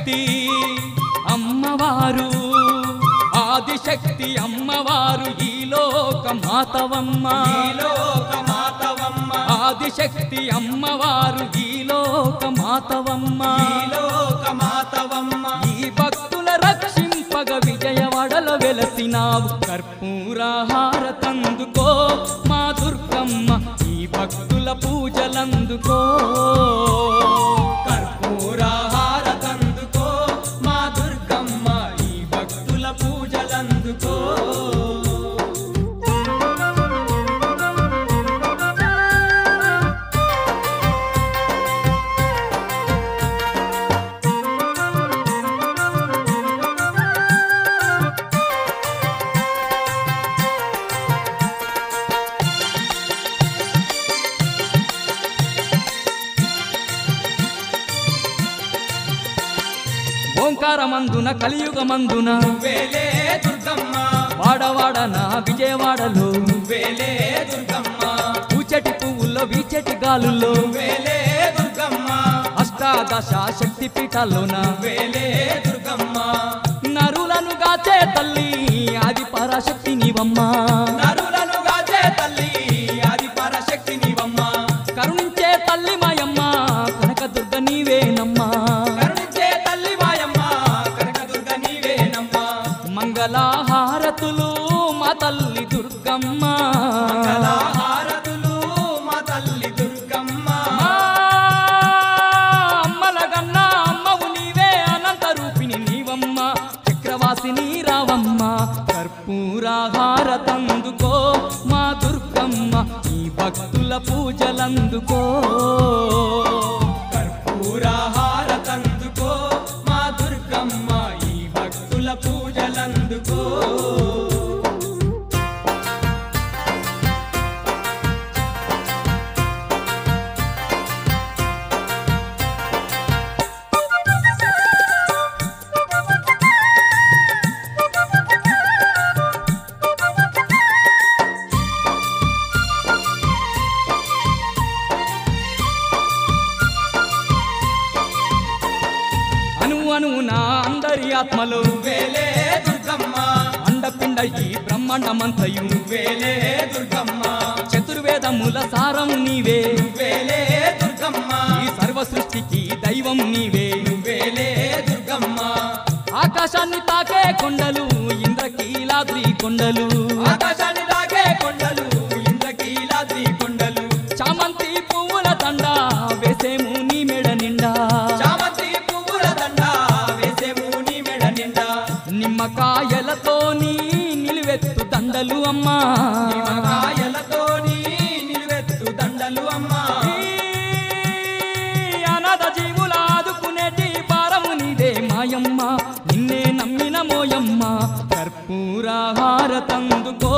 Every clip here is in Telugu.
ఆదిశక్తి అమ్మవారు ఆదిశక్తి అమ్మవారు ఈ లోక మాతవమ్మ ఆదిశక్తి అమ్మవారు ఈ లోక మాతవమ్మ ఈ భక్తుల రక్షింపగ విజయవాడల వెలసినావు కర్పూర హారతందుకో మా దుర్గమ్మ ఈ భక్తుల పూజలందుకో కర్పూర హారతందుకో మా దుర్గమ్మ ఈ భక్తుల పూజలందుకో ఓంకారమందున కలియుగమందున వేలే దుర్గమ్మ వాడవాడన విజయవాడలో వేలే దుర్గమ్మ పూచటి పువ్వుల్లో వీచటి గాలుల్లో వేలే దుర్గమ్మ అష్టాదశ శక్తి పీఠాల్లోన వేలే దుర్గమ్మ నరులను గాచే తల్లి ఆది పరాశక్తి నీవమ్మ నరులను గాచే తల్లి ఆది పరాశక్తి నీవమ్మ కరుణించే తల్లి మాయమ్మ కనకదుర్గ నీవేనమ్మా మంగళహారతులు మా తల్లి దుర్గమ్మ మంగళహారతులు మా తల్లి దుర్గమ్మ అమ్మల గన్నా అమ్మవు నీవే అనంత రూపిణి నీవమ్మ చక్రవాసిని రావమ్మ కర్పూర హారతందుకో మా దుర్గమ్మ ఈ భక్తుల పూజలందుకో కర్పూర హారతందుకో మా దుర్గమ్మ ఈ భక్తుల పూజలందుకో అణువున అందరి ఆత్మలు వేలే దుర్గమ్మ అండపిండ ఈ బ్రహ్మాండమంతయు వేలే దుర్గమ్మ చతుర్వేదముల సారం నీవే వేలే దుర్గమ్మ ఈ సర్వ సృష్టికి దైవం నీవే వేలే దుర్గమ్మ ఆకాశాన్ని తాకే కొండలు ఇంద్రకీలాద్రి కొండలు ఆకాశాన్ని తాకే కొండలు ఇంద్రకీలాద్రి కొండలు చామంతి పువ్వుల దండ వేసేము నీ మెడ నిండా చామంతి పువ్వుల దండ వేసేము నీ మెడ నిండా నిమ్మకాయలతోని నిలువెత్తు దండలు అమ్మా నిమ్మకాయలతోని నిలువెత్తు దండలు అమ్మా అనాథ జీవుల ఆదుకునేటి భారము నీదే మాయమ్మ నిన్నే నమ్మిన మోయమ్మ కర్పూర హారతందుకో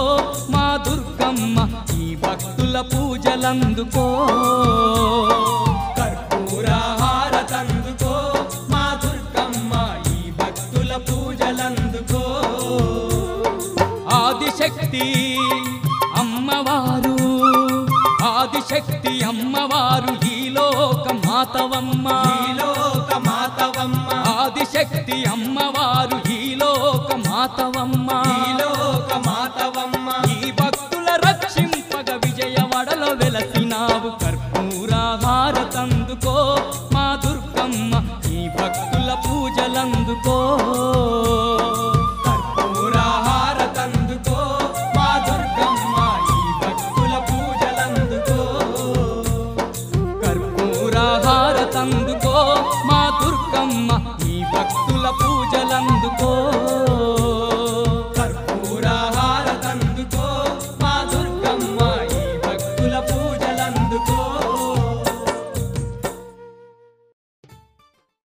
మా దుర్గమ్మ ఈ భక్తుల పూజలందుకో కర్పూర హారతందుకో మా దుర్గమ్మ ఈ భక్తుల పూజలందుకో ఆదిశక్తి అమ్మవారు ఆదిశక్తి అమ్మవారు ఈ లోక మాతవమ్మ ఈ లోక మాతవమ్మ ఆదిశక్తి అమ్మవారు ఈ లోక మాతవమ్మ ఈ లోక మాతవమ్మ ఈ భక్తుల రక్షింపగ విజయవాడలో వెలసినావు కర్పూర హారతందుకో మా దుర్గమ్మ ఈ భక్తుల పూజలందుకో కర్పూర హారతందుకో మా దుర్గమ్మ ఈ భక్తుల పూజలందుకో కర్పూర హారతందుకో మా దుర్గమ్మ ఈ భక్తుల పూజ